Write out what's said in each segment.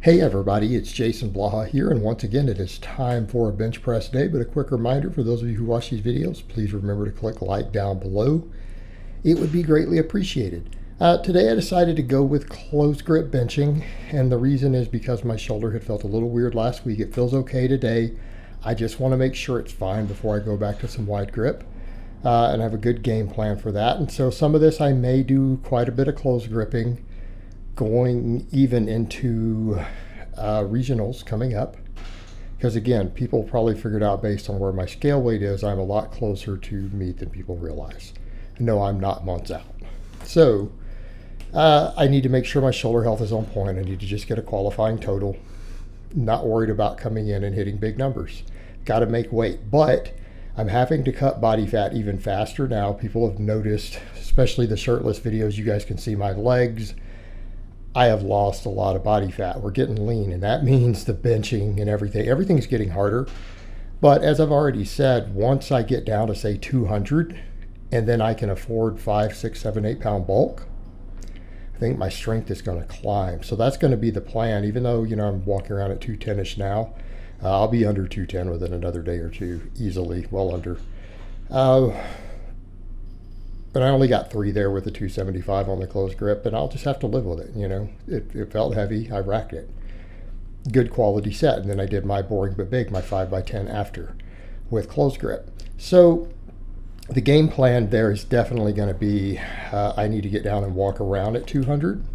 Hey everybody, it's Jason Blaha here, and once again it is time for a bench press day. But a quick reminder for those of you who watch these videos, please remember to click like down below. It would be greatly appreciated. Today I decided to go with closed grip benching, and the reason is because my shoulder had felt a little weird last week. It feels okay today. I just want to make sure it's fine before I go back to some wide grip. And I have a good game plan for that. And so some of this I may do quite a bit of closed gripping, going even into regionals coming up, because again, people probably figured out based on where my scale weight is, I'm a lot closer to meet than people realize. No, I'm not months out. So I need to make sure my shoulder health is on point. I need to just get a qualifying total, not worried about coming in and hitting big numbers. Got to make weight, but I'm having to cut body fat even faster now. People have noticed, especially the shirtless videos, you guys can see my legs. I have lost a lot of body fat. We're getting lean, and that means the benching and everything's getting harder. But as I've already said, once I get down to say 200, and then I can afford 5, 6, 7, 8 pound bulk, I think my strength is going to climb. So that's going to be the plan. Even though, I'm walking around at 210-ish now, I'll be under 210 within another day or two, easily, well under. But I only got 3 there with the 275 on the closed grip, and I'll just have to live with it. It felt heavy. I racked it. Good quality set. And then I did my boring but big, my 5x10 after with closed grip. So the game plan there is definitely going to be I need to get down and walk around at 200.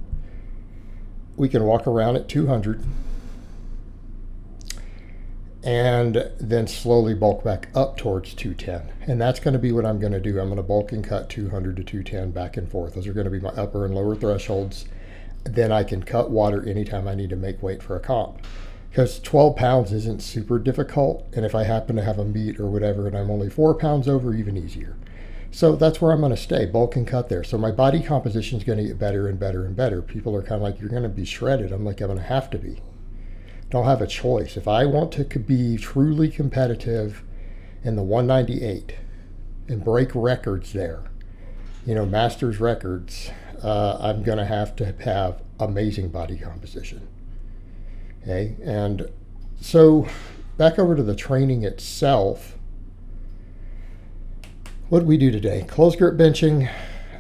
We can walk around at 200 and then slowly bulk back up towards 210. And that's going to be what I'm going to do. I'm going to bulk and cut 200 to 210 back and forth. Those are going to be my upper and lower thresholds. Then I can cut water anytime I need to make weight for a comp. Because 12 pounds isn't super difficult. And if I happen to have a meet or whatever and I'm only 4 pounds over, even easier. So that's where I'm going to stay, bulk and cut there. So my body composition is going to get better and better and better. People are kind of like, you're going to be shredded. I'm like, I'm going to have to be. Don't have a choice. If I want to be truly competitive in the 198 and break records there, masters records, I'm going to have amazing body composition. Okay. And so back over to the training itself. What did we do today? Closed grip benching,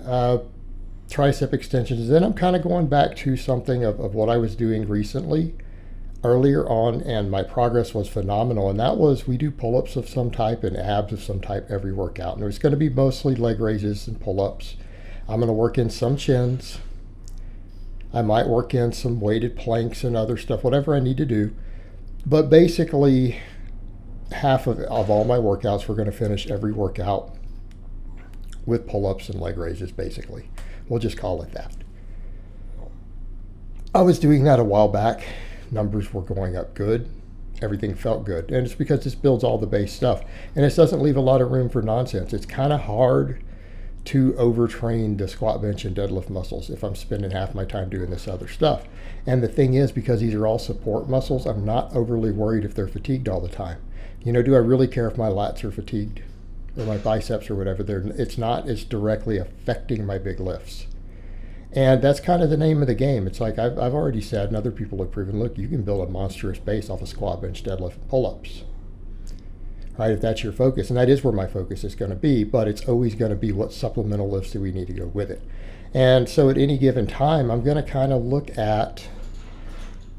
tricep extensions. Then I'm kind of going back to something of what I was doing recently earlier on, and my progress was phenomenal. And that was, we do pull-ups of some type and abs of some type every workout. And it's going to be mostly leg raises and pull-ups. I'm going to work in some chins. I might work in some weighted planks and other stuff, whatever I need to do. But basically, half of all my workouts, we're going to finish every workout with pull-ups and leg raises, basically. We'll just call it that. I was doing that a while back. Numbers were going up good. Everything felt good. And it's because this builds all the base stuff. And it doesn't leave a lot of room for nonsense. It's kind of hard to overtrain the squat, bench, and deadlift muscles if I'm spending half my time doing this other stuff. And the thing is, because these are all support muscles, I'm not overly worried if they're fatigued all the time. Do I really care if my lats are fatigued or my biceps or whatever? It's not as directly affecting my big lifts. And that's kind of the name of the game. It's like I've already said, and other people have proven, look, you can build a monstrous base off of squat, bench, deadlift, and pull-ups. Right, if that's your focus. And that is where my focus is going to be, but it's always going to be what supplemental lifts do we need to go with it. And so at any given time, I'm going to kind of look at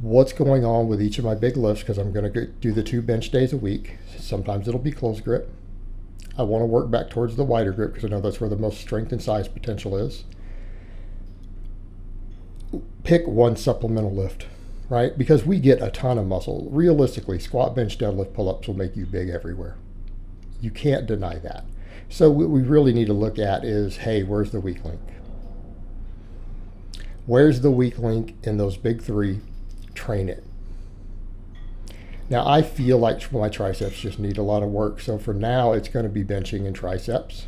what's going on with each of my big lifts, because I'm going to do the 2 bench days a week. Sometimes it'll be closed grip. I want to work back towards the wider grip because I know that's where the most strength and size potential is. Pick one supplemental lift, right? Because we get a ton of muscle. Realistically, squat, bench, deadlift, pull-ups will make you big everywhere. You can't deny that. So what we really need to look at is, hey, where's the weak link? Where's the weak link in those big 3? Train it. Now, I feel like my triceps just need a lot of work. So for now, it's going to be benching and triceps.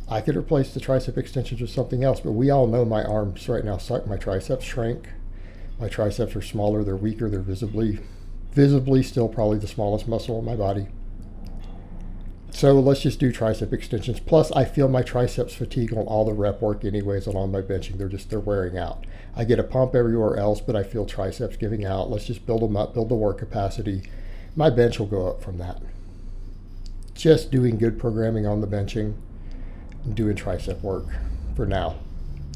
I could replace the tricep extensions with something else, but we all know my arms right now suck. My triceps shrank. My triceps are smaller. They're weaker. They're visibly still probably the smallest muscle in my body. So let's just do tricep extensions. Plus, I feel my triceps fatigue on all the rep work anyways and on my benching. They're wearing out. I get a pump everywhere else, but I feel triceps giving out. Let's just build them up, build the work capacity. My bench will go up from that. Just doing good programming on the benching and doing tricep work for now.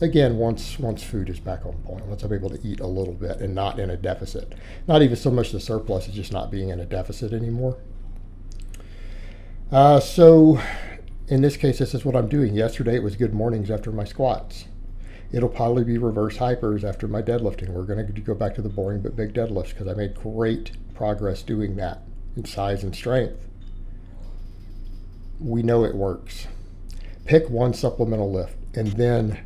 Again, once food is back on point, once I'm able to eat a little bit and not in a deficit. Not even so much the surplus, it's just not being in a deficit anymore. So in this case, this is what I'm doing. Yesterday it was good mornings after my squats. It'll probably be reverse hypers after my deadlifting. We're going to go back to the boring but big deadlifts because I made great progress doing that in size and strength. We know it works. Pick one supplemental lift, and then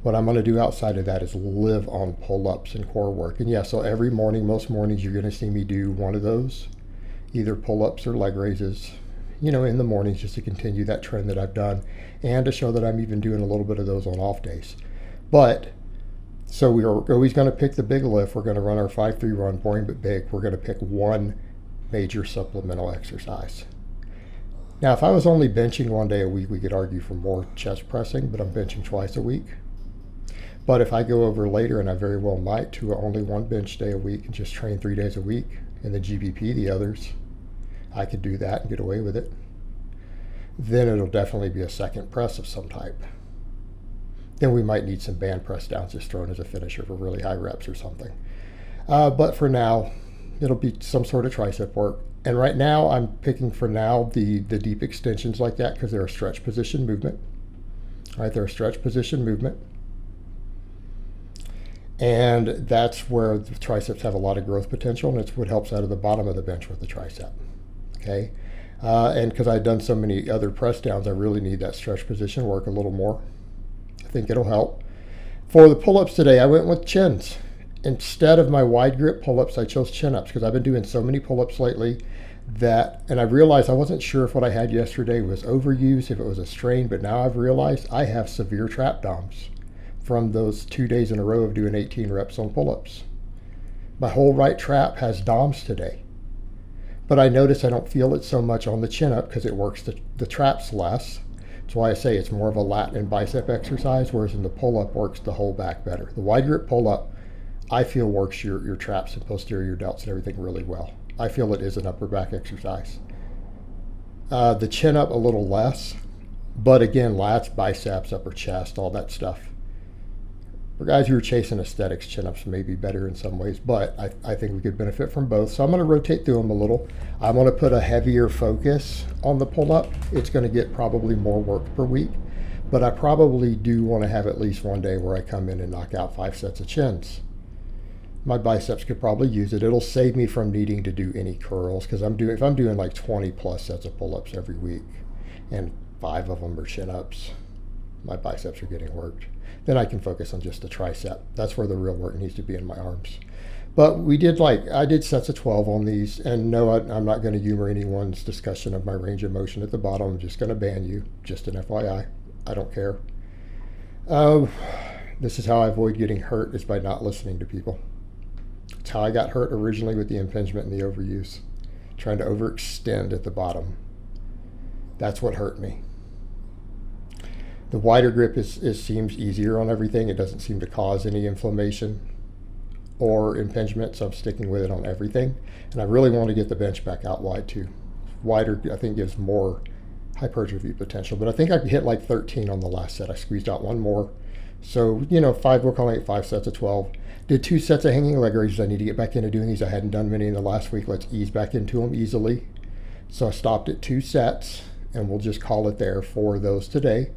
what I'm going to do outside of that is live on pull-ups and core work. And yeah, so every morning, most mornings, you're going to see me do one of those, either pull-ups or leg raises, in the mornings, just to continue that trend that I've done and to show that I'm even doing a little bit of those on off days. But so we are always going to pick the big lift. We're going to run our 5-3 run, boring but big. We're going to pick one major supplemental exercise. Now, if I was only benching one day a week, we could argue for more chest pressing, but I'm benching twice a week. But if I go over later, and I very well might, to only one bench day a week and just train 3 days a week, and the GBP the others, I could do that and get away with it. Then it'll definitely be a second press of some type. Then we might need some band press downs just thrown as a finisher for really high reps or something. But for now, it'll be some sort of tricep work. And right now, I'm picking for now the deep extensions like that because they're a stretch position movement. All right, they're a stretch position movement. And that's where the triceps have a lot of growth potential, and it's what helps out of the bottom of the bench with the tricep. Okay, and because I've done so many other press downs, I really need that stretch position work a little more. I think it'll help. For the pull-ups today, I went with chins. Instead of my wide grip pull-ups, I chose chin-ups because I've been doing so many pull-ups lately and I realized I wasn't sure if what I had yesterday was overused, if it was a strain, but now I've realized I have severe trap DOMs from those 2 days in a row of doing 18 reps on pull-ups. My whole right trap has DOMs today. But I notice I don't feel it so much on the chin-up because it works the traps less. That's why I say it's more of a lat and bicep exercise, whereas in the pull-up works the whole back better. The wide grip pull-up, I feel works your traps and posterior delts and everything really well. I feel it is an upper back exercise. The chin-up a little less, but again, lats, biceps, upper chest, all that stuff. For guys who are chasing aesthetics, chin-ups may be better in some ways, but I think we could benefit from both. So I'm going to rotate through them a little. I'm going to put a heavier focus on the pull-up. It's going to get probably more work per week, but I probably do want to have at least one day where I come in and knock out 5 sets of chins. My biceps could probably use it. It'll save me from needing to do any curls because if I'm doing like 20 plus sets of pull-ups every week and 5 of them are chin-ups, my biceps are getting worked. Then I can focus on just the tricep. That's where the real work needs to be in my arms. But I did sets of 12 on these, and no, I'm not going to humor anyone's discussion of my range of motion at the bottom. I'm just going to ban you, just an FYI. I don't care. This is how I avoid getting hurt, is by not listening to people. It's how I got hurt originally with the impingement and the overuse, trying to overextend at the bottom. That's what hurt me. The wider grip seems easier on everything. It doesn't seem to cause any inflammation or impingement, so I'm sticking with it on everything. And I really want to get the bench back out wide too. Wider, I think, gives more hypertrophy potential, but I think I hit like 13 on the last set. I squeezed out one more. So, we're calling it 5 sets of 12. Did 2 sets of hanging leg raises. I need to get back into doing these. I hadn't done many in the last week. Let's ease back into them easily. So I stopped at 2 sets, and we'll just call it there for those today.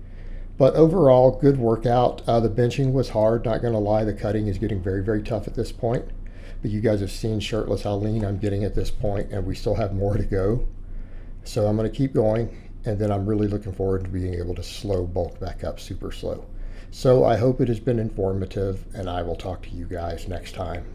But overall, good workout. The benching was hard, not going to lie. The cutting is getting very, very tough at this point. But you guys have seen shirtless how lean I'm getting at this point, and we still have more to go. So I'm going to keep going, and then I'm really looking forward to being able to slow bulk back up super slow. So I hope it has been informative, and I will talk to you guys next time.